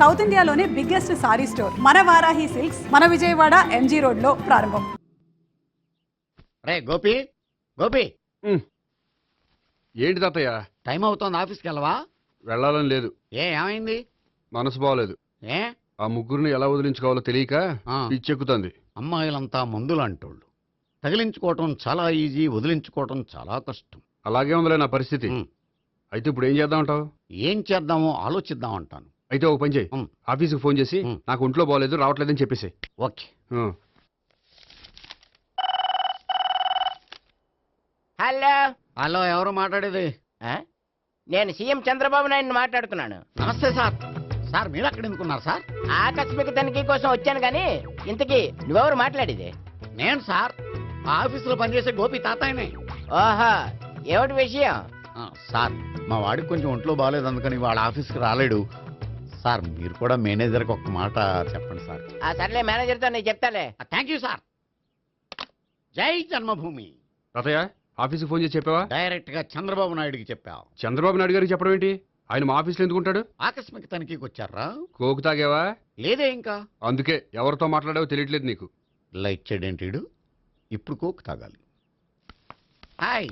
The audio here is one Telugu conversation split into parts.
సౌత్ ఇండియాలోనే బిగ్గెస్ట్ సారీ స్టోర్ మన వారాహి సిల్క్స్ మన విజయవాడ ఎంజీ రోడ్ లో ప్రారంభం. రే గోపి గోపి ఏంటి తాతయ్య? టైం అవుతోంది, ఆఫీస్కి వెళ్ళవా? వెళ్ళాలని లేదు. ఏమైంది? మనసు బాగోలేదు. ఏ ఆ ముగ్గురిని ఎలా వదిలించుకోవాలో తెలియక పిచ్చెక్కుతుంది. అమ్మాయిలంతా మందులు అంటోళ్ళు. తగిలించుకోవటం చాలా ఈజీ, వదిలించుకోవటం చాలా కష్టం. అలాగే ఉందిలే నా పరిస్థితి. అయితే ఇప్పుడు ఏం చేద్దామంటావు? ఏం చేద్దామో ఆలోచిద్దాం అంటాను. అయితే ఒక పని చేయి, ఆఫీస్కి ఫోన్ చేసి నాకు ఒంట్లో బాగోలేదు, రావట్లేదని చెప్పేసి. ఓకే. హలో హలో, ఎవరు మాట్లాడేది? నేను సీఎం చంద్రబాబు నాయుడు మాట్లాడుతున్నాను. నమస్తే సార్. సార్ మీరు అక్కడ ఎందుకున్నారు సార్? ఆకస్మిక తనిఖీ కోసం వచ్చాను కానీ ఇంతకీ నువ్వెవరు మాట్లాడేది? నేను సార్ ఆఫీసులో పనిచేసే గోపి తాతాయనే. ఓహో, ఏమిటి విషయం? సార్ మా వాడికి కొంచెం ఒంట్లో బాగాలేదు, అందుకని వాళ్ళ ఆఫీస్కి రాలేడు సార్. మీరు కూడా మేనేజర్కి ఒక మాట చెప్పండి సార్. సర్లే, మేనేజర్తో నేను చెప్తాలే. Thank you sir. జై జన్మభూమి. తాతయ్య ఆఫీస్కి ఫోన్ చేసి చెప్పావా? డైరెక్ట్ గా చంద్రబాబు నాయుడుకి చెప్పావు. చంద్రబాబు నాయుడు గారికి చెప్పడం ఏంటి? ఆయన మా ఆఫీస్లో ఎందుకుంటాడు? ఆకస్మిక తనిఖీకి వచ్చారా? కోకు తాగేవా? లేదే ఇంకా. అందుకే ఎవరితో మాట్లాడావో తెలియట్లేదు నీకు. లైట్ చేయడేంటిడు? ఇప్పుడు కోక్ తాగాలి. హాయ్,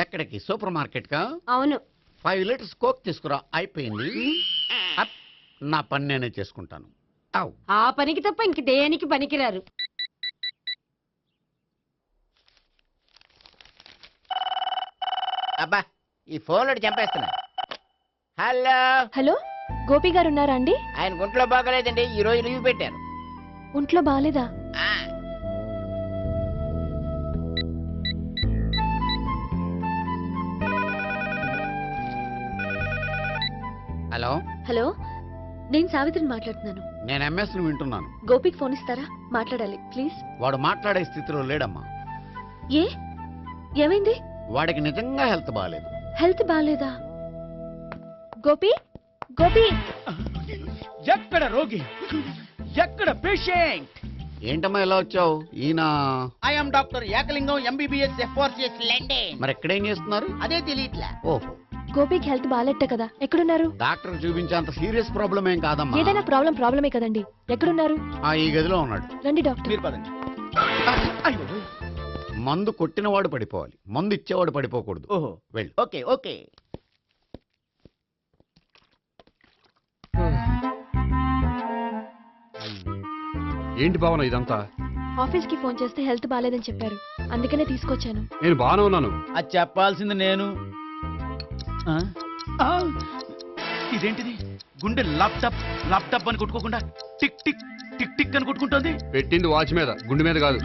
ఎక్కడికి? సూపర్ మార్కెట్ కా? అవును. 5 లీటర్స్ కోక్ తీసుకురా. అయిపోయింది. అప్, నా పని నేనే చేసుకుంటాను. ఆ పనికి తప్ప ఇంక దేనికి పనికిరారు. అబ్బా, ఈ ఫోన్లో చంపేస్తున్నా. హలో హలో, గోపి గారు ఉన్నారా అండి? ఆయన గుంట్లో బాగలేదండి, ఈ రోజు లీవ్ పెట్టారు. ఒంట్లో బాగాలేదా? ఆ, హలో, హలో, నేను సావిత్రిని మాట్లాడుతున్నాను. నేను ఎంఎస్ ను వింటున్నాను. గోపికి ఫోన్ ఇస్తారా? మాట్లాడాలి ప్లీజ్. వాడు మాట్లాడే స్థితిలో లేడమ్మా. ఏ, ఏమైంది? వాడికి నిజంగా హెల్త్ బాగాలేదు. హెల్త్ బాగాలేదా? గోపి, గోపి. ఎక్కడ రోగి, ఎక్కడ పేషెంట్? ఏంటమ్మా ఇలా వచ్చావు? ఈయన I'm doctor Ekalingam, MBBS, FRCS London. మరి ఎక్కడేం చేస్తున్నారు? అదే తెలియట్లే. ఓహో, గోపికి హెల్త్ బాగాలెట్ట కదా, ఎక్కడున్నారు? డాక్టర్ చూపించేంత సీరియస్ ప్రాబ్లం ఏం కాదమ్మా. ఏదైనా ప్రాబ్లమే కదండి. ఎక్కడున్నారు? ఈ గదిలో ఉన్నాడు. రండి డాక్టర్. మీరు పదండి. అయ్యో, మందు కొట్టినవాడు పడిపోవాలి, మందు ఇచ్చేవాడు పడిపోకూడదు. ఓహో, వెళ్ళు. Okay okay. ఏంటి భావన ఇదంతా? ఆఫీస్ కి ఫోన్ చేస్తే హెల్త్ బాగాలేదని చెప్పారు, అందుకనే తీసుకొచ్చాను. నేను బాగానే ఉన్నాను. అది చెప్పాల్సింది నేను. ఆ? ఆ! ఇదేంటిది? గుండె లాప్టాప్ లాప్టాప్ అని కొట్టుకోకుండా టిక్ టిక్ టిక్ టిక్ అని కొట్టుకుంటోంది. పెట్టింది వాచ్ మీద, గుండె మీద కాదు.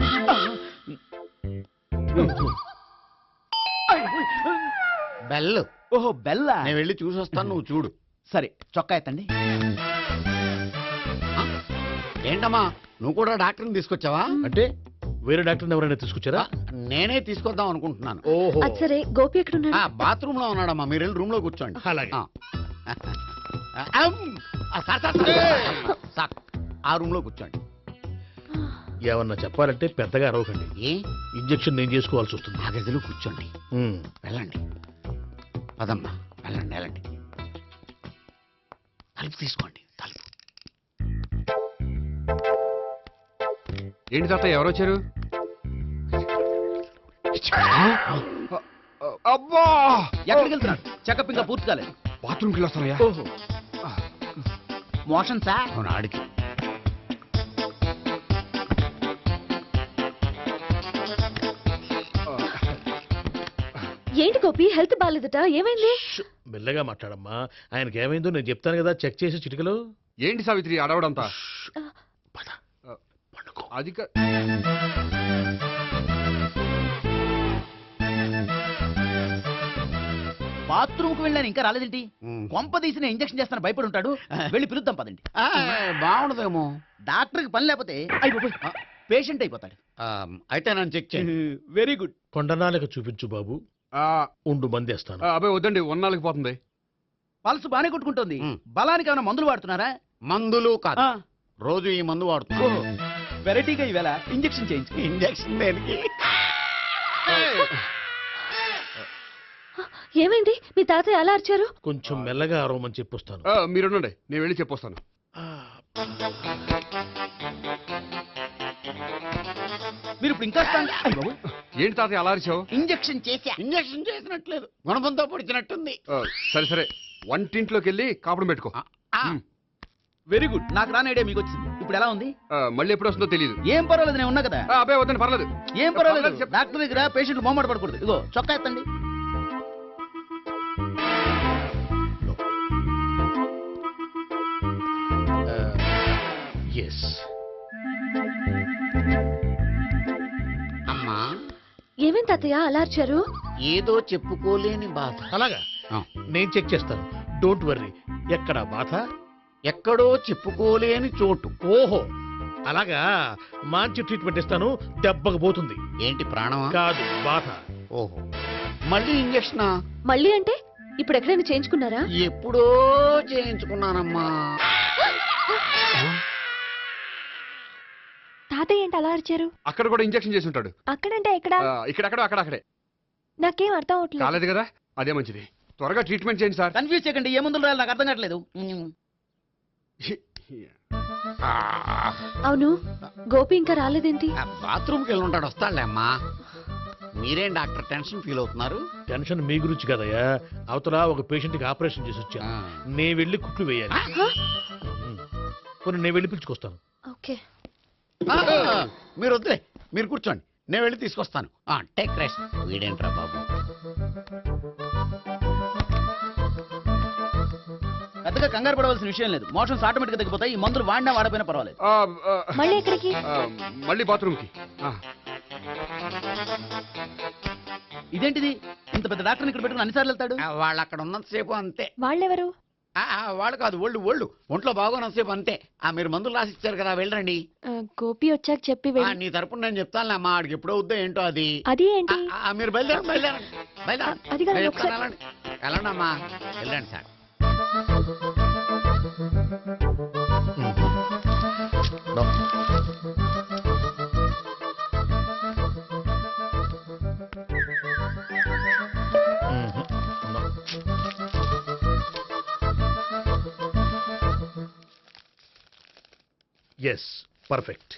బెల్. ఓహో, బెల్లా. నేను వెళ్ళి చూసొస్తాను, నువ్వు చూడు. సరే, చొక్కా ఎత్తండి. ఏంటమ్మా, నువ్వు కూడా డాక్టర్ని తీసుకొచ్చావా? అంటే వేరే డాక్టర్ని ఎవరైనా తీసుకొచ్చారా? నేనే తీసుకొద్దాం అనుకుంటున్నాను. ఓహో, అది సరే, గోపి ఎక్కడున్నాడు? బాత్రూమ్ లో ఉన్నాడమ్మా, మీరు వెళ్ళి రూమ్ లో కూర్చోండి. అలాగే. సార్, ఆ రూమ్ లో కూర్చోండి. ఏమన్నా చెప్పాలంటే పెద్దగా అరవకండి. ఏ ఇంజెక్షన్ నేను చేసుకోవాల్సి వస్తుంది. ఆ గదిలో కూర్చోండి. ఉమ్. వెళ్ళండి, పదమ్మా, వెళ్ళండి వెళ్ళండి. తలుపు తీసుకోండి, తలుపు. ఏంటి తాతయ్య ఎవరు వచ్చారు? అబ్బా, ఎక్కడికి వెళ్తున్నాడు? చెకప్ ఇంకా పూర్తి కాలేదు. బాత్రూమ్కి వెళ్ళొస్తానయ్యా. ఓహో, మోషన్ సార్. అవును, ఆడికి. ఏంటి గోపి, హెల్త్ బాగాలేదట, ఏమైంది? మెల్లగా మాట్లాడమ్మా. ఆయనకి ఏమైందో నేను చెప్తాను కదా, చెక్ చేసి చిటికలో. ఏంటి సావిత్రి అడవడంతా? పద, పండుకో. అది బాత్రూమ్ కు వెళ్ళాను, ఇంకా రాలేదేంటి? ఉమ్. కొంప తీసిన ఇంజక్షన్ చేస్తాను భయపడి ఉంటాడు. వెళ్ళి పిలుద్దాం పదండి. బాగుండదేమో. డాక్టర్ కి పని లేకపోతే పేషెంట్ అయిపోతాడు. అయితే నన్ను చెక్ చేయండి. Very good. కొండనాలకు చూపించు బాబు. ఉండు, మందేస్తాను. అబ్బాయి వద్దండి, ఉన్నాళ్ళకి పోతుంది. పల్స్ బానే కొట్టుకుంటుంది. ఉమ్. బలానికి ఏమైనా మందులు వాడుతున్నారా? మందులు కాదు, రోజు ఈ మందు వాడుతున్నాను. వెరైటీగా ఈవేళ ఇంజక్షన్ చేయించు. ఇంజక్షన్ దేనికి? ఏమైంది? మీ తాతయ్య అలా అరిచారు? కొంచెం మెల్లగా అరవమని చెప్పొస్తాను. మీరుండండి, నేను వెళ్ళి చెప్పొస్తాను. మీరు ఇప్పుడు ఇంకా ఏంటి తాతయ్య అలా అరిచావు? ఇంజెక్షన్ చేశా. ఇంజక్షన్ చేసినట్లేదు, గుణపంతో పొడిచినట్టుంది. సరే సరే, వంటింట్లోకి వెళ్ళి కాపుడు పెట్టుకో. ఆ, వెరీ గుడ్. నాకు రాని ఐడియా మీకు వచ్చింది. ఇప్పుడు ఎలా ఉంది? మళ్ళీ ఎప్పుడు వస్తుందో తెలియదు. ఏం పర్వాలేదు, నేను ఉన్నా కదా. అబ్బాయి వద్దని పర్లేదు. ఏం పర్వాలేదు. చెప్పు. డాక్టర్ దగ్గర పేషెంట్ మొహమాట పడకూడదు. ఇగో చొక్కా ఎత్తండి. ఎస్. అమ్మా ఏమేం తాతయ్య అలా అరిచారు? ఏదో చెప్పుకోలేని బాధ. అలాగా ఆ, నేను చెక్ చేస్తాను. Don't worry. ఎక్కడ బాధ? ఎక్కడో చెప్పుకోలేని చోటు. ఓహో, అలాగా. మంచి ట్రీట్మెంట్ ఇస్తాను, దెబ్బకు పోతుంది. ఏంటి ప్రాణమా? కాదు, బాధ. ఓహో, మళ్ళీ ఇంజక్షనా? మళ్ళీ అంటే ఇప్పుడు ఎక్కడైనా చేయించుకున్నారా? ఎప్పుడో చేయించుకున్నానమ్మా. తాతయ్య ఏంటి అలా అరిచారు? అక్కడ కూడా ఇంజెక్షన్ చేసి ఉంటాడు. అక్కడంటే ఎక్కడ? ఇక్కడక్కడ అక్కడే. నాకేం అర్థం అవట్లేదు. కాలేదు కదా, అదే మంచిది. త్వరగా ట్రీట్మెంట్ చేయండి సార్. కన్ఫ్యూజ్ చేయకండి. ఏ మందులు రాయాలి నాకు అర్థం కావట్లేదు. అవును, గోపి ఇంకా రాలేదేంటి? బాత్రూమ్కి వెళ్ళి ఉంటాడు, వస్తాడులే అమ్మా. మీరేం డాక్టర్ టెన్షన్ ఫీల్ అవుతున్నారు? టెన్షన్ మీ గురించి కదయ్యా. అవతల ఒక పేషెంట్ కి ఆపరేషన్ చేసి వచ్చాను. ఆ. నేను వెళ్ళి కుట్లు వేయాలి. కొన్ని నేను వెళ్ళి పిలుచుకొస్తాను. ఓకే. ఆ, మీరు వద్దులే, మీరు కూర్చోండి, నేను వెళ్ళి తీసుకొస్తాను. Take rest. వీడేంట్రా బాబు. పెద్దగా కంగారు పడవలసిన విషయం లేదు. మోషన్స్ ఆటోమేటిక్ గా తగ్గిపోతాయి. ఈ మందులు వాడినా వాడపోయినా పర్వాలేదు. మళ్ళీ ఎక్కడికి? మళ్ళీ బాత్రూమ్కి. ఇదేంటిది? ఇంత పెద్ద డాక్టర్ ఇక్కడ పెట్టుకుని అన్నిసార్లు వెళ్తాడు. వాళ్ళు అక్కడ ఉన్నంతసేపు అంతే. వాళ్ళెవరు? వాళ్ళు కాదు, ఒళ్ళు ఒంట్లో బాగోనంతసేపు అంతే. మీరు మందులు రాసి ఇచ్చారు కదా, వెళ్ళండి. గోపి వచ్చాక చెప్పి వెళ్ళి. నీ తరపున నేను చెప్తానులే అమ్మా, ఆడికి ఎప్పుడు అవుద్దో ఏంటో అది. అది ఏంటి? మీరు బయలుదేరండి. అది కాదు, నేను ఒకసారి- చెప్తాను, వెళ్ళండి అమ్మా, వెళ్ళండి సార్. Yes, perfect.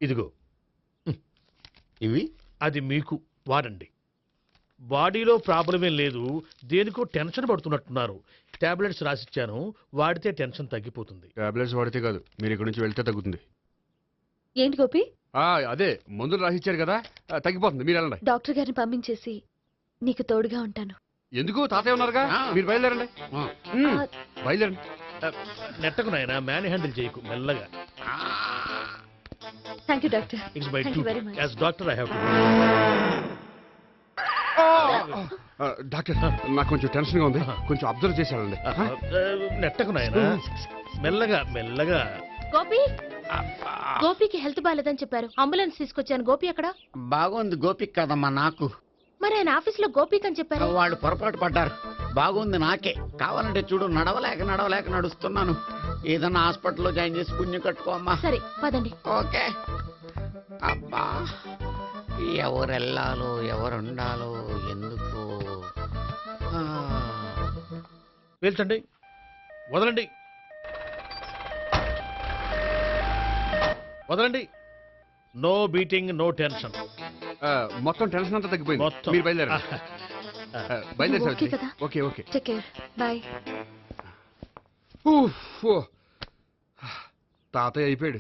ఇదిగో, ఇవి అది మీకు వాడండి. బాడీలో ప్రాబ్లం ఏం లేదు, దేనికో టెన్షన్ పడుతున్నట్టున్నారు. టాబ్లెట్స్ రాసిచ్చాను, వాడితే టెన్షన్ తగ్గిపోతుంది. టాబ్లెట్స్ వాడితే కాదు, మీరు ఇక్కడ నుంచి వెళ్తే తగ్గుతుంది. ఏంటి గోపి? అదే మందులు రాసిచ్చారు కదా, తగ్గిపోతుంది. మీరు వెళ్ళండి. డాక్టర్ గారిని పంపించేసి నీకు తోడుగా ఉంటాను. ఎందుకు? తాతయ్య ఉన్నారుగా, మీరు బయలుదేరండి. బయలుదేరండి. నెట్టకు నాయన, మ్యాన్ హ్యాండిల్ చేయకు, మెల్లగా. Thank you doctor. It's my Thank you very much. As doctor I have to. Doctor, నాకు కొంచెం టెన్షన్ గా ఉంది, కొంచెం అబ్జర్వ్ చేసి వెళ్ళండి. నెట్టకు నాయన, మెల్లగా. గోపి, గోపికి హెల్త్ బాలేదని చెప్పారు. అంబులెన్స్ తీసుకొచ్చాను. గోపి అక్కడ? బాగుంది గోపిక్ కదమ్మా నాకు. మరి ఆయన ఆఫీస్ లో గోపిక్ అని చెప్పారు. వాళ్ళు పొరపాటు పడ్డారు. బాగుంది నాకే. కావాలంటే చూడు, నడవలేక నడుస్తున్నాను. ఏదన్నా హాస్పిటల్లో జాయిన్ చేసి పుణ్యం కట్టుకో అమ్మా. సరే పదండి. ఓకే. అబ్బా, ఎవరు వెళ్ళాలో ఎవరు ఉండాలో ఎందుకు. పేల్చండి, వదలండి. No beating, no tension. మొత్తం టెన్షన్ అంతా తగ్గిపోయింది. మొత్తం. మీరు బయలుదేరండి. బయలుదేరి ఓకే కదా? ఓకే. Take care. బాయ్. తాతయ్య అయిపోయాడు.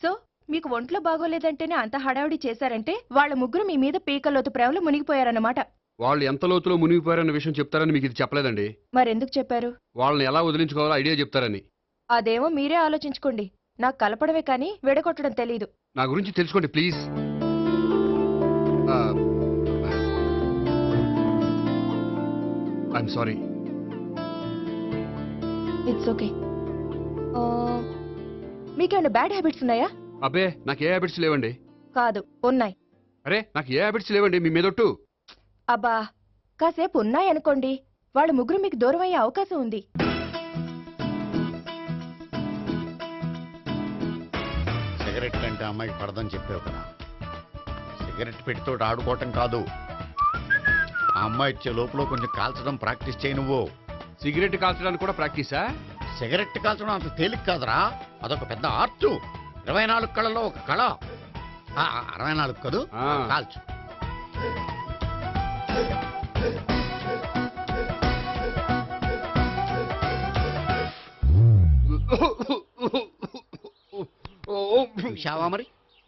సో మీకు ఒంట్లో బాగోలేదంటేనే అంత హడావిడి చేశారంటే వాళ్ళ ముగ్గురు మీ మీద పీకలోతు ప్రేమలో మునిగిపోయారన్నమాట. వాళ్ళు ఎంత లోతులో మునిగిపోయారన్న విషయం చెప్తారని మీకు ఇది చెప్పలేదండి. మరెందుకు చెప్పారు? వాళ్ళని ఎలా వదిలించుకోవాలో ఐడియా చెప్తారని. అదేమో మీరే ఆలోచించుకోండి. నాకు కలపడమే కానీ విడగొట్టడం తెలీదు. నా గురించి తెలుసుకోండి please. I'm sorry. It's okay. మీకేమైనా బ్యాడ్ హ్యాబిట్స్ ఉన్నాయా? అబ్బే, నాకు ఏ హ్యాబిట్స్ లేవండి. కాదు, ఉన్నాయి. అరే, నాకు ఏ హ్యాబిట్స్ లేవండి, మీ మీదొట్టు. అబ్బా, కాసేపు ఉన్నాయనుకోండి, వాళ్ళ ముగ్గురు మీకు దూరం అయ్యే అవకాశం ఉంది. సిగరెట్ కంటే అమ్మాయికి పడదని చెప్పావు కదా. సిగరెట్ పెట్టితో ఆడుకోవటం కాదు, ఆ అమ్మాయి ఇచ్చే లోపల కొంచెం కాల్చడం ప్రాక్టీస్ చేయి నువ్వు. సిగరెట్ కాల్చడానికి కూడా ప్రాక్టీసా? సిగరెట్ కాల్చడం అంత తేలిక కాదురా, అదొక పెద్ద ఆర్ట్. 24 కళలో ఒక కళ. 64 కదూ, కాల్చు. చూశావా మరి,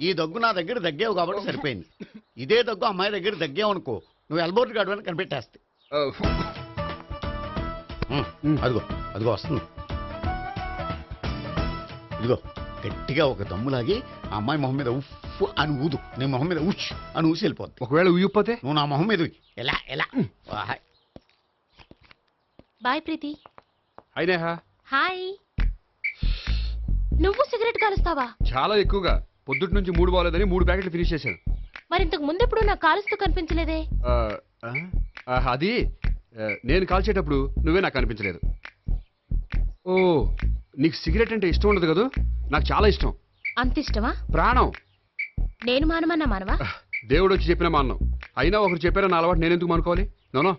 ఈ దగ్గు నా దగ్గర దగ్గేవు కాబట్టి సరిపోయింది. ఇదే దగ్గు అమ్మాయి దగ్గర దగ్గేవు అనుకో, నువ్వు ఎల్బోర్డ్ గాడు అని కనిపెట్టేస్తే. అదిగో అదిగో వస్తుంది. ఇదిగో గట్టిగా ఒక దమ్ములాగి ఆ అమ్మాయి మొహం మీద ఉఫ్ అని ఊదు, నీ మొహం మీద ఉచ్ అని ఊసి వెళ్ళిపోద్ది. ఒకవేళ ఊగిపోతే నువ్వు నా మొహం మీద ఎలా ఎలా. బాయ్ ప్రీతి. అయినా హాయ్. నువ్వు సిగరెట్ కాలుస్తావా? చాలా ఎక్కువగా. పొద్దుటి నుంచి 3 బాగోలేదని 3 ప్యాకెట్లు ఫినిష్ చేశాను. మరి ఇంతకు ముందెప్పుడు నాకు కాలుస్తూ కనిపించలేదే? అది నేను కాల్చేటప్పుడు నువ్వే నాకు కనిపించలేదు. ఓ, నీకు సిగరెట్ అంటే ఇష్టం ఉండదు కదా? నాకు చాలా ఇష్టం. అంత ఇష్టమా? ప్రాణం. నేను మానమన్నా మానవా? దేవుడు వచ్చి చెప్పిన మానం. అయినా ఒకరు చెప్పారో నా అలవాటు నేనెందుకు మానుకోవాలి? నోనో.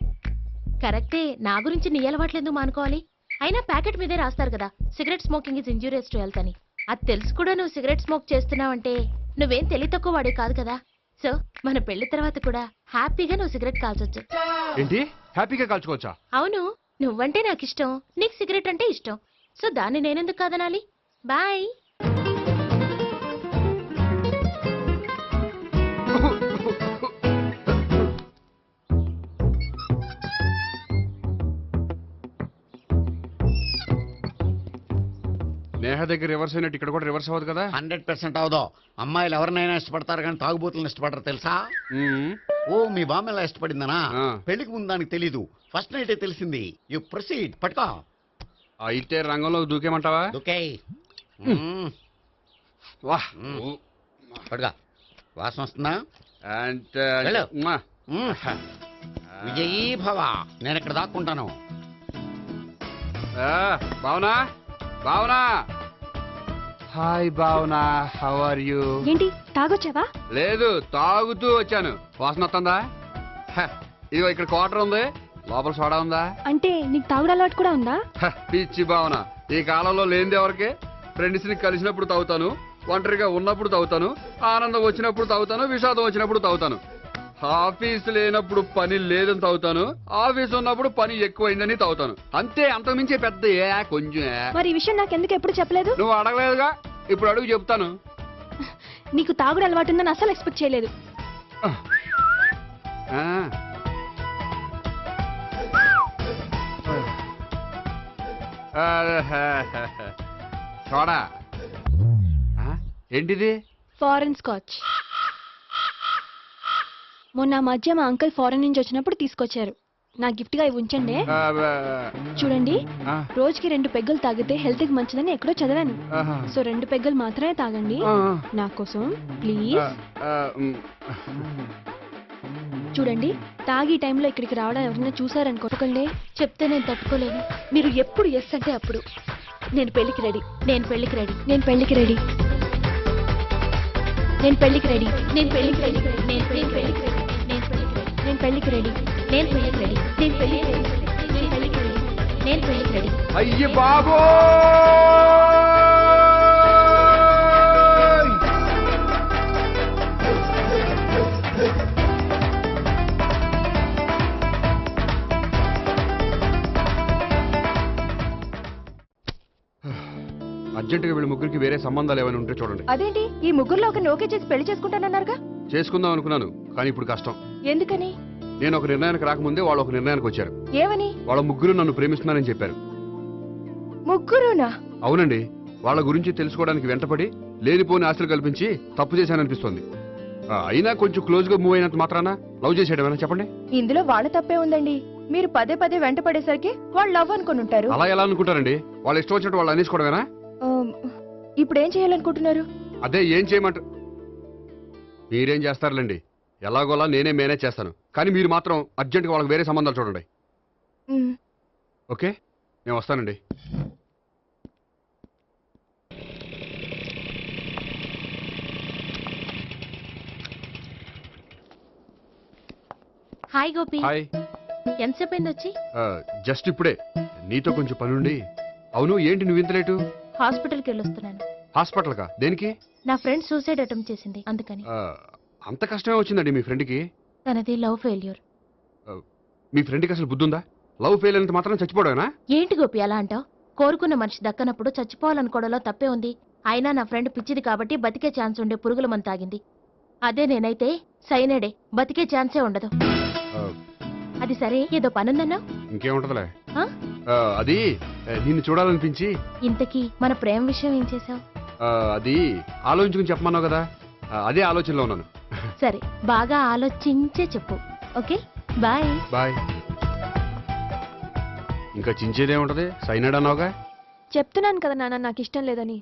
కరెక్టే, నా గురించి నీ అలవాట్లు ఎందుకు మానుకోవాలి? అయినా ప్యాకెట్ మీదే రాస్తారు కదా, cigarette smoking is injurious to health అని. అది తెలుసు కూడా నువ్వు సిగరెట్ స్మోక్ చేస్తున్నావంటే నువ్వేం తెలివి తక్కువ వాడే కాదు కదా. సో మన పెళ్లి తర్వాత కూడా హ్యాపీగా నువ్వు సిగరెట్ కాల్చొచ్చు. ఏంటి, హ్యాపీగా కాల్చుకోవచ్చా? అవును, నువ్వంటే నాకు ఇష్టం, నీకు సిగరెట్ అంటే ఇష్టం. సో దాన్ని నేనెందుకు కాదనాలి? బాయ్. నేహ దగ్గర రివర్స్ అయినట్టు ఇక్కడ కూడా రివర్స్ అవ్వదు కదా? 100% అవదో. అమ్మాయిలు ఎవరినైనా ఇష్టపడతారు కానీ తాగుబోతులను ఇష్టపడరు తెలుసా? ఓ, మీ బామ్మ ఎలా ఇష్టపడిందనా? పెళ్లికి ముందు దానికి తెలీదు, ఫస్ట్ నైట్ తెలిసింది. You proceed. పట్టుకో. అయితే రంగంలో దూకేమంటావా? దూకే. వాహ్, పట్టుగా. వాసన వస్తుందా? అంటే వెళ్ళు. విజయీ భవ. నేను ఇక్కడ దాక్కుంటాను. Bhavana, Bhavana. Hi Bhavana, how are you? ఏంటి తాగొచ్చావా? లేదు, తాగుతూ వచ్చాను. వాసన వస్తుందా? ఇదిగో ఇక్కడ క్వార్టర్ ఉంది, లోపల సోడా ఉందా? అంటే నీకు తాగుడు అలవాటు కూడా ఉందా? పిచ్చి భావన, ఈ కాలంలో లేనిది ఎవరికి? ఫ్రెండ్స్ ని కలిసినప్పుడు తాగుతాను, ఒంటరిగా ఉన్నప్పుడు తాగుతాను, ఆనందం వచ్చినప్పుడు తాగుతాను, విషాదం వచ్చినప్పుడు తాగుతాను. ఆఫీస్ లేనప్పుడు పని లేదని తాగుతాను, ఆఫీస్ ఉన్నప్పుడు పని ఎక్కువైందని తాగుతాను. అంతే, అంతకుమించే పెద్ద కొంచెం. మరి ఈ విషయం నాకు ఎందుకు ఎప్పుడు చెప్పలేదు? నువ్వు అడగలేదుగా, ఇప్పుడు అడుగు చెప్తాను. నీకు తాగుడు అలవాటు ఉందని అసలు ఎక్స్పెక్ట్ చేయలేదు. చూడా, ఏంటిది? Foreign scotch. మొన్న మధ్య మా అంకుల్ ఫారెన్ నుంచి వచ్చినప్పుడు తీసుకొచ్చారు. నా గిఫ్ట్ గా ఇవి ఉంచండి. చూడండి, రోజుకి 2 పెగ్గులు తాగితే హెల్త్ కి మంచిదని ఎక్కడో చదివాను. సో 2 పెగ్గులు మాత్రమే తాగండి నా కోసం ప్లీజ్. చూడండి, తాగి టైంలో ఇక్కడికి రావడం ఎవరైనా చూసారనుకోకండి. చెప్తే నేను తట్టుకోలేను. మీరు ఎప్పుడు ఎస్ అంటే అప్పుడు. నేను పెళ్లికి రెడీ. నేను పెళ్లికి రెడీ. నేను పెళ్లికి రెడీ. నేను పెళ్లికి రెడీ. నేను పెళ్లికి రెడీ. నేను పెళ్లికి రెడీ. నేను పెళ్లికి రెడీ. నేను పెళ్లికి రెడీ. నేను పెళ్లికి రెడీ. నేను పెళ్లికి రెడీ. నేను పెళ్లికి రెడీ. అయ్య బాబో, అర్జెంటుగా వీళ్ళ ముగ్గురికి వేరే సంబంధాలు ఏమైనా ఉంటే చూడండి. అదేంటి, ఈ ముగ్గురులో ఒక నోకే చేసి పెళ్లి చేసుకుంటానన్నారుగా? చేసుకుందాం అనుకున్నాను, కానీ ఇప్పుడు కష్టం. ఎందుకని? నేను ఒక నిర్ణయానికి రాకముందే వాళ్ళు ఒక నిర్ణయానికి వచ్చారు. ఏమని? వాళ్ళ ముగ్గురు నన్ను ప్రేమిస్తున్నారని చెప్పారు. ముగ్గురునా? అవునండి, వాళ్ళ గురించి తెలుసుకోవడానికి వెంటపడి లేనిపోని ఆశలు కల్పించి తప్పు చేశాననిపిస్తోంది. అయినా కొంచెం క్లోజ్ గా మూవ్ అయినంత మాత్రాన లవ్ చేసేయడమేనా చెప్పండి? ఇందులో వాళ్ళ తప్పే ఉందండి. మీరు పదే పదే వెంట పడేసరికి వాళ్ళు లవ్ అనుకుని ఉంటారు. అలా ఎలా అనుకుంటారండి? వాళ్ళు ఇష్టం వచ్చినట్టు వాళ్ళు అనేసుకోవడమేనా? ఇప్పుడు ఏం చేయాలనుకుంటున్నారు? అదే ఏం చేయమంటారు? మీరేం చేస్తారులేండి, ఎలాగోలా నేనే మేనేజ్ చేస్తాను. కానీ మీరు మాత్రం అర్జెంట్గా వాళ్ళకి వేరే సంబంధాలు చూడండి. ఓకే, నేను వస్తానండి. హాయ్ గోపి. హాయ్. ఎంతసేపు అయింది వచ్చి? జస్ట్ ఇప్పుడే. నీతో కొంచెం పనుండి. అవును, ఏంటి నువ్వు ఇంత లేటు? హాస్పిటల్కి వెళ్ళొస్తున్నాను. హాస్పిటల్ కా? దేనికి? నా ఫ్రెండ్ సూసైడ్ అటెంప్ట్ చేసింది, అందుకని. అంత కష్టమే వచ్చిందండి మీ ఫ్రెండ్కి? తనది లవ్ ఫెయిల్యూర్. మీ ఫ్రెండ్కి అసలు బుద్ధి ఉందా? లవ్ ఫెయిల్ అయినంత మాత్రం చచ్చిపోవడమేనా? ఏంటి గోపి అలా అంటావు? కోరుకున్న మనిషి దక్కనప్పుడు చచ్చిపోవాలనుకోవడంలో తప్పే ఉంది. అయినా నా ఫ్రెండ్ పిచ్చిది కాబట్టి బతికే ఛాన్స్ ఉండే పురుగుల మందు తాగింది. అదే నేనైతే సైనడే, బతికే ఛాన్సే ఉండదు. అది సరే, ఏదో పనుందన్నా? ఇంకేముంటదిలే. అది నిన్ను చూడాలనిపించి. ఇంతకీ మన ప్రేమ విషయం ఏం చేసావు? అది ఆలోచించుకుని చెప్పమన్నావు కదా, అదే ఆలోచనలో ఉన్నాను. సరే, బాగా ఆలోచించే చెప్పు. Okay, bye. బాయ్. ఇంకా చించేదే ఉంటది, సైనాడ్ అన్నావుగా. చెప్తున్నాను కదా నాన్న, నాకు ఇష్టం లేదని.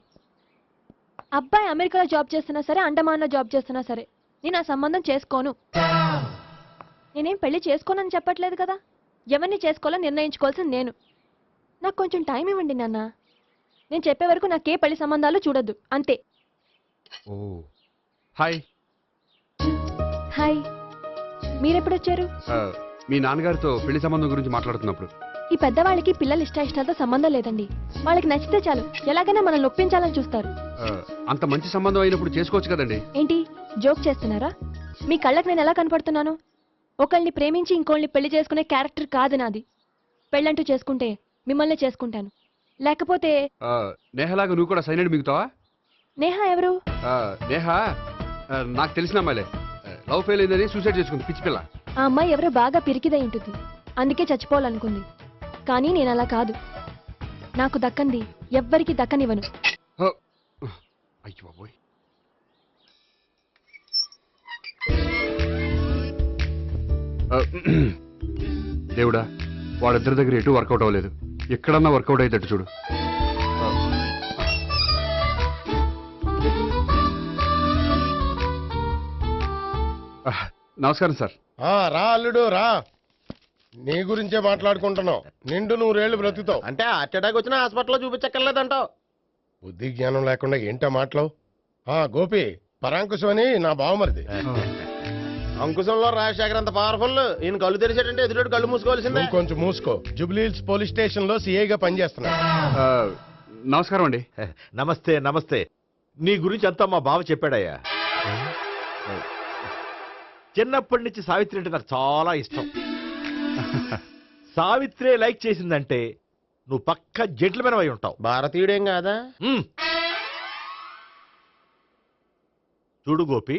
అబ్బాయి అమెరికాలో జాబ్ చేస్తున్నా సరే, అండమాన్లో జాబ్ చేస్తున్నా సరే, నేను ఆ సంబంధం చేసుకోను. నేనేం పెళ్లి చేసుకోనని చెప్పట్లేదు కదా. ఎవరిని చేసుకోవాలో నిర్ణయించుకోవాల్సింది నేను. నాకు కొంచెం టైం ఇవ్వండి నాన్న. నేను చెప్పే వరకు నాకే పెళ్లి సంబంధాలు చూడొద్దు, అంతే. ఓ హాయ్. హాయ్. మీరెప్పుడొచ్చారు? మీ నాన్నగారితో పెళ్లి సంబంధం గురించి మాట్లాడుతున్నప్పుడు. ఈ పెద్దవాళ్ళకి పిల్లల ఇష్టాలతో సంబంధం లేదండి. వాళ్ళకి నచ్చితే చాలు, ఎలాగైనా మనల్ని ఒప్పించాలని చూస్తారు. అంత మంచి సంబంధం అయినప్పుడు చేసుకోవచ్చు కదండి. ఏంటి జోక్ చేస్తున్నారా? మీ కళ్ళకి నేను ఎలా కనపడుతున్నాను? ఒకళ్ళని ప్రేమించి ఇంకోళ్ళని పెళ్లి చేసుకునే క్యారెక్టర్ కాదు నాది. పెళ్ళంటూ చేసుకుంటే మిమ్మల్ని చేసుకుంటాను, లేకపోతే. నేహలాగా నువ్వు కూడా సైనడ్ మిగుతావా? నేహ ఎవరు? నేహ నాకు తెలిసిన అమ్మాయిలే. లవ్ ఫెయిల్ అయిందని సూసైడ్ చేసుకుంది, పిచ్చి పిల్ల. ఆ అమ్మాయి ఎవరో బాగా పిరికిదై ఉంటుంది, అందుకే చచ్చిపోవాలనుకుంది. కానీ నేను అలా కాదు. నాకు దక్కంది ఎవ్వరికి దక్కనివ్వను. అయ్యో బాబోయ్. దేవుడా, వాళ్ళిద్దరి దగ్గర ఎటు వర్కౌట్ అవ్వలేదు. ఎక్కడన్నా వర్కౌట్ అయ్యేటట్టు చూడు. నమస్కారం సార్. రా అల్లుడు రా. నీ గురించే మాట్లాడుకుంటున్నావు. నిండు 100 ఏళ్ళు బ్రతుకుతావు అంటే హార్ట్ అటాక్ వచ్చినా హాస్పిటల్లో చూపించక్కర్లేదంటావు. బుద్ధి జ్ఞానం లేకుండా ఏంటో మాటలు. గోపి, పరాంకుశం అని నా బావమరిది. అంకుశంలో రాజశేఖర్ అంత పవర్ఫుల్. ఈయన కళ్ళు తెరిచాడంటే ఎదురు కళ్ళు మూసుకోవాల్సిందే. నువ్వు కొంచెం మూసుకో. జూబ్లీహిల్స్ పోలీస్ స్టేషన్ లో సిఐగా పనిచేస్తున్నా. నమస్కారం అండి. నమస్తే నమస్తే. నీ గురించి అంతా మా బావ చెప్పాడయ్యా. చిన్నప్పటి నుంచి సావిత్రి అంటే నాకు చాలా ఇష్టం. సావిత్రే లైక్ చేసిందంటే నువ్వు పక్క జెంట్లమెన్ అయి ఉంటావు. భారతీయుడేం కాదా? చూడు గోపి,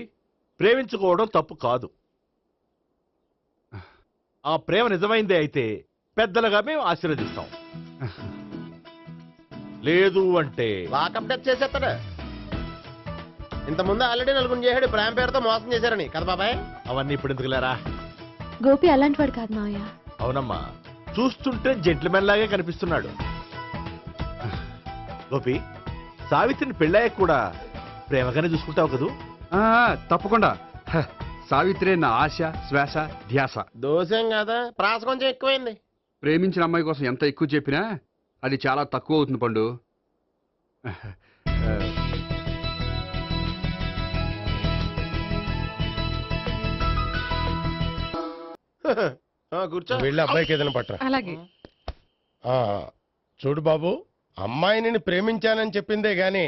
ప్రేమించుకోవడం తప్పు కాదు. ఆ ప్రేమ నిజమైందే అయితే పెద్దలుగా మేము ఆశీర్వదిస్తాం. లేదు అంటే వాకప్ డెత్ చేసేస్తాడు. ఇంతకుముందు ఆల్రెడీ నలుగురు చేశాడు ప్రేమ పేరుతో మోసం చేశారని కదా బాబాయ్. అవన్నీ ఇప్పుడు ఎందుకులేరా. గోపి అలాంటి వాడు కాదు మావయ్య. అవునమ్మా, చూస్తుంటే జెంట్లమెన్ లాగే కనిపిస్తున్నాడు. గోపి, సావిత్రిని పెళ్ళాక కూడా ప్రేమగానే చూసుకుంటావు కదూ? తప్పకుండా. సావిత్రే నా ఆశ, శ్వాస, ధ్యాస. దోషం కదా, ప్రాస కొంచెం ఎక్కువైంది. ప్రేమించిన అమ్మాయి కోసం ఎంత ఎక్కువ చెప్పినా అది చాలా తక్కువ అవుతుంది పండు. కూర్చో. వెళ్ళి అబ్బాయికి ఏదైనా పట్టరా. అలాగే. చూడు బాబు, అమ్మాయిని ప్రేమించానని చెప్పిందే గాని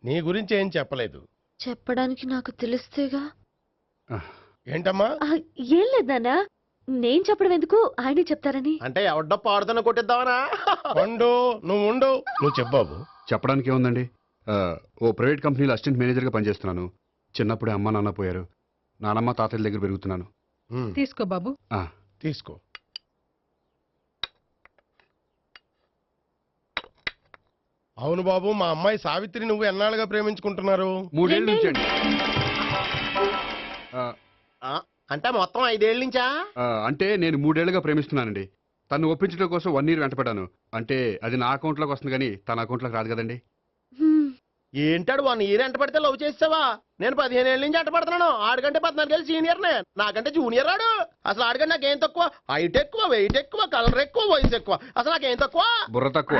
నీ గురించి ఏం చెప్పలేదు. చెప్పడానికి నాకు తెలిస్తేగా. ఏంటమ్మా? ఏం లేదు నాన్న, నేను చెప్పడం ఎందుకు, ఆయనే చెప్తారని. అంటే ఎవడ్డో పాడుతున్న కొట్టిద్దామనా? పండు నువ్వు ఉండు. నువ్వు చెప్పు బాబు. చెప్పడానికి ఏముందండి, ఓ ప్రైవేట్ కంపెనీలో అసిస్టెంట్ మేనేజర్గా పనిచేస్తున్నాను. చిన్నప్పుడే అమ్మ నాన్న పోయారు. నానమ్మ తాతయ్య దగ్గర పెరుగుతున్నాను. తీసుకో బాబు. తీసుకో. అవును బాబు, మా అమ్మాయి సావిత్రి నువ్వు ఎన్నాళ్ళుగా ప్రేమించుకుంటున్నారు? 3 ఏళ్ళ నుంచి అండి. అంటే మొత్తం 5 ఏళ్ళ నుంచా? అంటే నేను 3 ఏళ్ళుగా ప్రేమిస్తున్నానండి. తను ఒప్పించడం కోసం 1 ఇయర్ వెంటపడ్డాను. అంటే అది నా అకౌంట్లోకి వస్తుంది కానీ తన అకౌంట్లోకి రాదు కదండి. ఏంటాడు 1 ఇయర్ ఎంట పడితే లవ్ చేసావా? నేను 15 ఏళ్ళ నుంచి ఎంట పడుతున్నాను. ఆడికంటే 14 ఏళ్ళు సీనియర్నే, నాకంటే జూనియర్ ఆడు. అసలు ఆడికంటే నాకేం తక్కువ? హైట్ ఎక్కువ, వెయిట్ ఎక్కువ, కలర్ ఎక్కువ, వయసు ఎక్కువ. అసలు నాకేం తక్కువ? బుర్ర తక్కువ.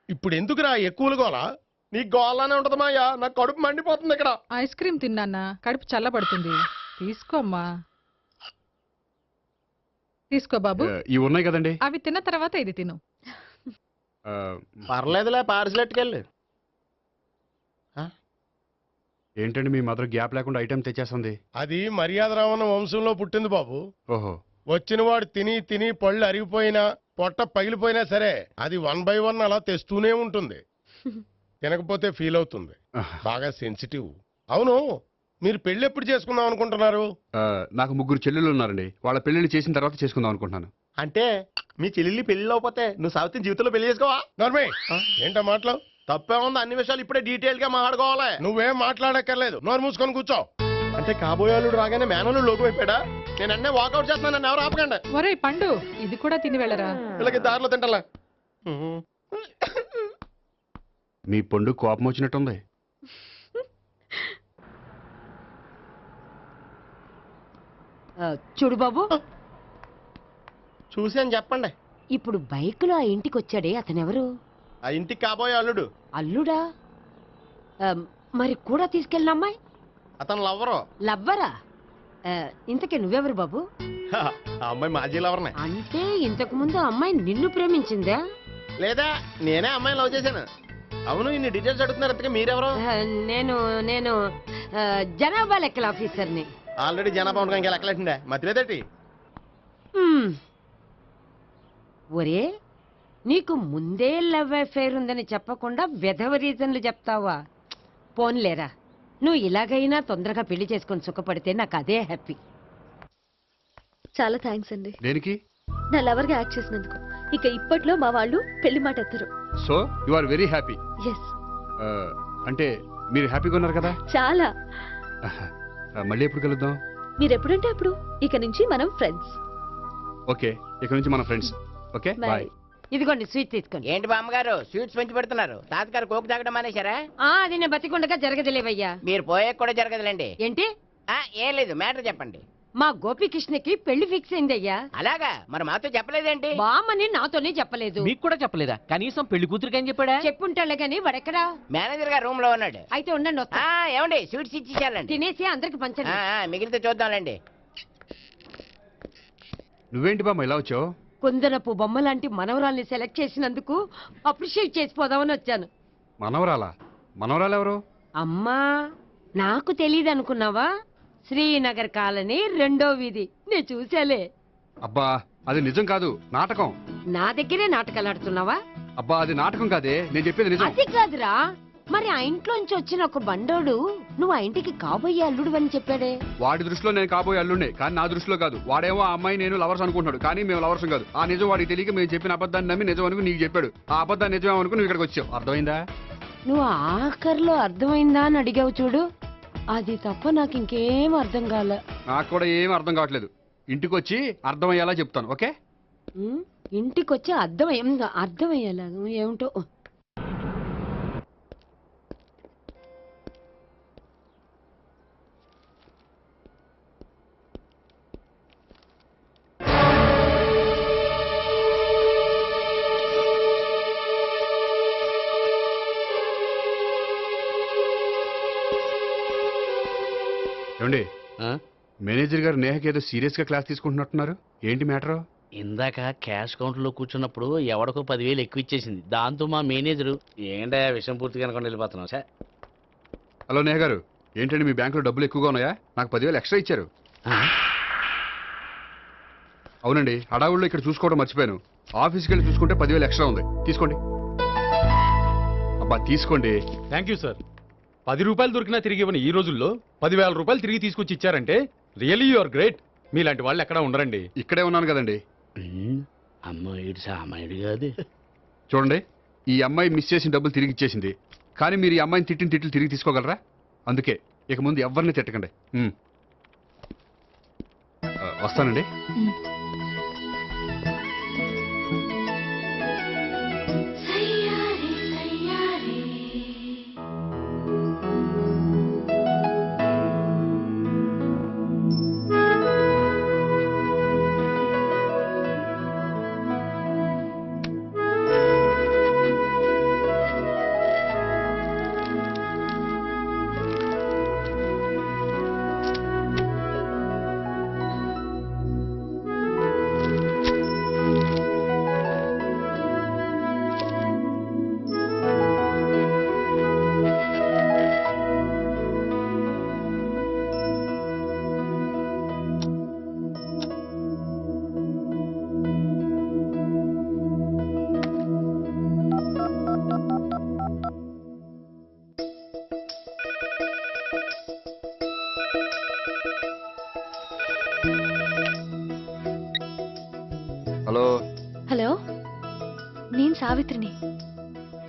ఇప్పుడు ఎందుకురా ఎక్కువలు గోలా? నీకు గోలానే ఉంటది మాయా, నాకు కడుపు మండిపోతుంది ఇక్కడ. ఐస్ క్రీమ్ తిన్నా, కడుపు చల్లబడుతుంది. తీసుకోమ్మా. తీసుకో బాబు. ఇవి ఉన్నాయి కదండి. అవి తిన్న తర్వాత ఇది తిను. పర్లేదులే పార్సిల్ ఎట్టుకెళ్ళి. ఏంటండి మీ మదర్ గ్యాప్ లేకుండా ఐటెం తెచ్చేస్తుంది? అది మర్యాద రావణ వంశంలో పుట్టింది బాబు. ఓహో. వచ్చినవాడు తిని తిని పళ్ళు అరిగిపోయినా పొట్ట పగిలిపోయినా సరే అది 1 by 1 అలా తెస్తూనే ఉంటుంది. తినకపోతే ఫీల్ అవుతుంది. బాగా సెన్సిటివ్. అవును, మీరు పెళ్లి ఎప్పుడు చేసుకుందాం అనుకుంటున్నారు? నాకు 3 చెల్లెళ్ళు ఉన్నారండి. వాళ్ళ పెళ్లిళ్ళు చేసిన తర్వాత చేసుకుందాం అనుకుంటున్నాను. అంటే మీ చెల్లెల్ని పెళ్లి లేకపోతే నువ్వు సావిత్రి జీవితంలో పెళ్లి చేసుకోవా? నర్మే ఏంటో మాటలు? తప్పే ఉంది, అన్ని విషయాలు ఇప్పుడే డీటెయిల్ గా మాట్లాడుకోవాలి. నువ్వేం మాట్లాడక్కర్లేదు, నోరు మూసుకొని కూర్చో. అంటే కాబోయేవాళ్ళు రాగానే మేనలు లోకి అయిపోయాడా? నేను అన్నీ వాకౌట్ చేస్తున్నాను, నన్ను ఎవరు ఆపకండి. ఒరే పండు, ఇది కూడా తిని వెళ్ళరా. వీళ్ళకి దారిలో తింటలా. మీ పండు కోపం వచ్చినట్టుంది. చూడు బాబు, చూసి అని చెప్పండి. ఇప్పుడు బైకులో ఆ ఇంటికి వచ్చాడే అతనెవరు? ఆ ఇంటికి కాబోయే అల్లుడు. అల్లుడా? మరి కూడా తీసుకెళ్ళిన అమ్మాయి? అతను లవ్వరు. లవ్వరా? ఇంతకీ నువ్వెవరు బాబు? ఆ అమ్మాయి మాజీ లవర్నే. అంటే ఇంతకు ముందు అమ్మాయి నిన్ను ప్రేమించిందా? లేదా నేనే అమ్మాయిని లవ్ చేశాను. అవును, ఇన్ని డీటెయిల్స్ అడుగుతున్నారు. ఇంతకీ మీరెవరు? నేను నేను జనాభా లెక్కల ఆఫీసర్ని. ఆల్రెడీ జనాభా ఉండగా ఇంకా లెక్కలేసిందే, మతిలేదేటి? ఒరే, నీకు ముందే లవ్ అఫైర్ ఉందని చెప్పకుండా వెధవ రీజన్లు చెప్తావా? పోన్లేరా, నువ్వు ఇలాగైనా తొందరగా పెళ్లి చేసుకొని సుఖపడితే నాకు అదే హ్యాపీ. చాలా థ్యాంక్స్ అండి. దేనికి? నా లవర్ గా యాక్ట్ చేసినందుకు. ఇక ఇప్పట్లో మా వాళ్ళు పెళ్లి మాట ఎత్తరు. So you are very happy. Yes. అంటే మీరు హ్యాపీగా ఉన్నారు కదా? చాలా. మళ్ళీ ఎప్పుడు కలుద్దాం? మీరు ఎప్పుడంటే అప్పుడు. ఇక నుంచి మనం ఫ్రెండ్స్. ఓకే, ఇక నుంచి మన ఫ్రెండ్స్. Okay, bye. ఇదిగోండి స్వీట్ తీసుకోండి. ఏంటి బామ్మగారు స్వీట్స్ పెంచి పెడుతున్నారు? తాతగారు కోకు తాగడం మానేశారా? అది నేను బతికుండగా జరగదులేవయ్యా. మీరు పోయే కూడా జరగదులేండి. ఏంటి? ఏం లేదు, మ్యాటర్ చెప్పండి. మా గోపికృష్ణకి పెళ్లి ఫిక్స్ అయింది అయ్యా. అలాగా? మరి మాతో చెప్పలేదేంటి? బామ్మని నాతోనే చెప్పలేదు. మీకు కూడా చెప్పలేదా? కనీసం పెళ్లి కూతురికి అని చెప్పాడా? చెప్పుంటాలే గాని వాడెక్కడా? మేనేజర్ గారు రూమ్ లో ఉన్నాడు. అయితే ఉండండి, వస్తా. ఏమండి స్వీట్స్ ఇచ్చేసాలండి. తినేసి అందరికి పంచండి. మిగిలితే చూద్దాంలేండి. నువ్వేంటి బామ్మ ఇలా వచ్చావు? కుందనపు బొమ్మ లాంటి మనవరాల్ని సెలెక్ట్ చేసినందుకు అప్రిషియేట్ చేసిపోదామని వచ్చాను. మనవరాలా? మనవరాలు ఎవరు? అమ్మా, నాకు తెలియదు అనుకున్నావా? శ్రీనగర్ కాలనీ 2వ వీధి. నేను చూసాలే. అబ్బా, అది నిజం కాదు, నాటకం. నా దగ్గరే నాటకాలు ఆడుతున్నావా? అబ్బా, అది నాటకం కాదే, నేను చెప్పేది నిజం. అది కాదురా, మరి ఆ ఇంట్లోంచి వచ్చిన ఒక బండోడు నువ్వు ఆ ఇంటికి కాబోయే అల్లుడు అని చెప్పాడే. వాడి దృష్టిలో నేను కాబోయే అల్లుండే, కానీ నా దృష్టిలో కాదు. వాడేమో ఆ అమ్మాయి నేను లవర్స్ అనుకుంటున్నాడు, కానీ మేము లవర్స్ కాదు. ఆ నిజం వాడికి తెలియక మేము చెప్పిన అబద్ధాన్ని నమ్మి నిజం అనుకుని నీకు చెప్పాడు. ఆ అబద్ధాన్ని నిజం అనుకుని నువ్వు ఇక్కడికి వచ్చావు. అర్థమైందా? నువ్వు ఆఖరిలో అర్థమైందా అని అడిగావు చూడు, అది తప్ప నాకు ఇంకేం అర్థం కాలే. నాకు కూడా ఏం అర్థం కావట్లేదు. ఇంటికి వచ్చి అర్థమయ్యేలా చెప్తాను. ఓకే? ఇంటికి వచ్చి అర్థమయ్యేలా ఏమిటో. ఏమండి, మేనేజర్ గారు నేహకి ఏదో సీరియస్ గా క్లాస్ తీసుకుంటున్నట్టున్నారు. ఏంటి మ్యాటర్? ఇందాక క్యాష్ కౌంటర్ లో కూర్చున్నప్పుడు ఎవడికో 10,000 ఎక్కువ ఇచ్చేసింది. దాంతో మా మేనేజరు ఏంటా విషయం పూర్తిగా అనుకోండి వెళ్ళిపోతున్నాం. హలో నేహ గారు, ఏంటండి మీ బ్యాంకులో డబ్బులు ఎక్కువగా ఉన్నాయా? నాకు 10,000 ఎక్స్ట్రా ఇచ్చారు. అవునండి, హడావుల్లో ఇక్కడ చూసుకోవడం మర్చిపోయాను. ఆఫీస్కి వెళ్ళి చూసుకుంటే 10,000 ఎక్స్ట్రా ఉంది. తీసుకోండి. అబ్బా తీసుకోండి. Thank you sir. 10 రూపాయలు దొరికినా తిరిగి ఇవ్వని ఈ రోజుల్లో 10,000 రూపాయలు తిరిగి తీసుకొచ్చి ఇచ్చారంటే రియల్లీ యు ఆర్ గ్రేట్. మీలాంటి వాళ్ళు ఎక్కడా ఉండరండి. ఇక్కడే ఉన్నాను కదండి. అమ్మాయి సామాయుడు కాదు. చూడండి, ఈ అమ్మాయి మిస్ చేసిన డబ్బులు తిరిగి ఇచ్చేసింది, కానీ మీరు ఈ అమ్మాయిని తిట్టిన తిట్లు తిరిగి తీసుకోగలరా? అందుకే ఇక ముందు ఎవరిని తిట్టకండి. వస్తానండి. సావిత్రిని.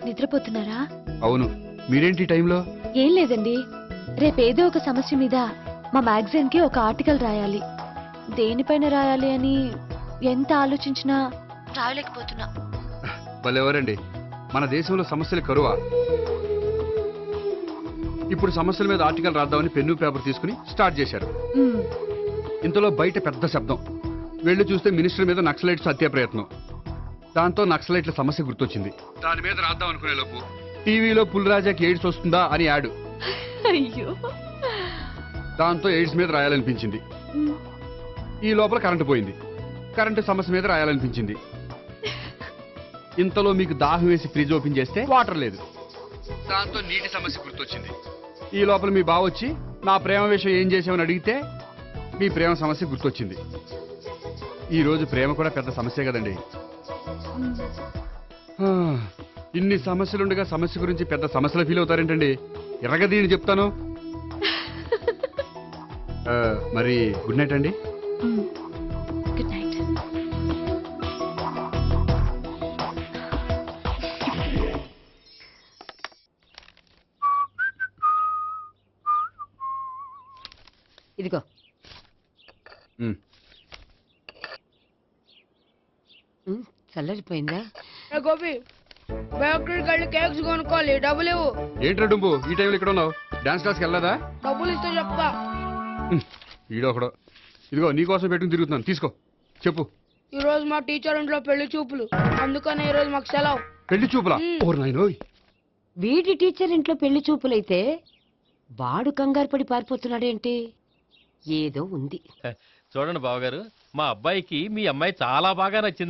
నిద్రపోతున్నారా? అవును, మీరేంటి ఈ టైంలో? ఏం లేదండి, రేపేదో ఒక సమస్య మీద మా మ్యాగజైన్ కి ఒక ఆర్టికల్ రాయాలి. దేనిపైన రాయాలి అని ఎంత ఆలోచించినా రాయలేకపోతున్నా. వాళ్ళెవరండి, మన దేశంలో సమస్యలు కరువా? ఇప్పుడు సమస్యల మీద ఆర్టికల్ రాద్దామని పెన్ను పేపర్ తీసుకుని స్టార్ట్ చేశారు. ఇంతలో బయట పెద్ద శబ్దం. వెళ్ళి చూస్తే మినిస్టర్ మీద నక్సలైట్స్ హత్య ప్రయత్నం. దాంతో నక్సలైట్ల సమస్య గుర్తొచ్చింది. దాని మీద రాద్దాం అనుకునే లోపు టీవీలో పుల్రాజాకి ఎయిడ్స్ వస్తుందా అని యాడ్. అయ్యో, దాంతో ఎయిడ్స్ మీద రాయాలనిపించింది. ఈ లోపల కరెంటు పోయింది. కరెంటు సమస్య మీద రాయాలనిపించింది. ఇంతలో మీకు దాహం వేసి ఫ్రిడ్జ్ ఓపెన్ చేస్తే వాటర్ లేదు. దాంతో నీటి సమస్య గుర్తొచ్చింది. ఈ లోపల మీ బావ వచ్చి నా ప్రేమ విషయం ఏం చేసామని అడిగితే మీ ప్రేమ సమస్య గుర్తొచ్చింది. ఈ రోజు ప్రేమ కూడా పెద్ద సమస్య కదండి. ఇన్ని సమస్యలుండగా సమస్య గురించి పెద్ద సమస్యలు ఫీల్ అవుతారేంటండి? ఎర్రగదీని చెప్తాను. మరి గుడ్ నైట్ అండి. Good night. ఇదిగో. చల్లరిపోయిందా? గోపి, బయోక్రెడిట్ కార్డు కేక్స్ కొనుక్కోవాలి, డబ్బులు ఇవ్వు. ఏంట్రా డుంబు ఈ టైంలో ఇక్కడ ఉన్నావు? డాన్స్ క్లాస్కి వెళ్ళదా? డబ్బులు ఇస్తే చెప్తా. ఈడొకడు. ఇదిగో నీకోసం పెట్టుకుని తిరుగుతున్నాను, తీసుకో. చెప్పు. ఈ రోజు మా టీచర్ ఇంట్లో పెళ్లి చూపులు, అందుకని ఈ రోజు మాకు సెలవు. పెళ్లి చూపులా? ఓర్ నాయనోయ్. వీడి టీచర్ ఇంట్లో పెళ్లి చూపులైతే వాడు కంగారు పడి పారిపోతున్నాడేంటి? ఏదో ఉంది. చూడండి బావగారు, మా అబ్బాయికి మీ అమ్మాయి చాలా బాగా నచ్చింది.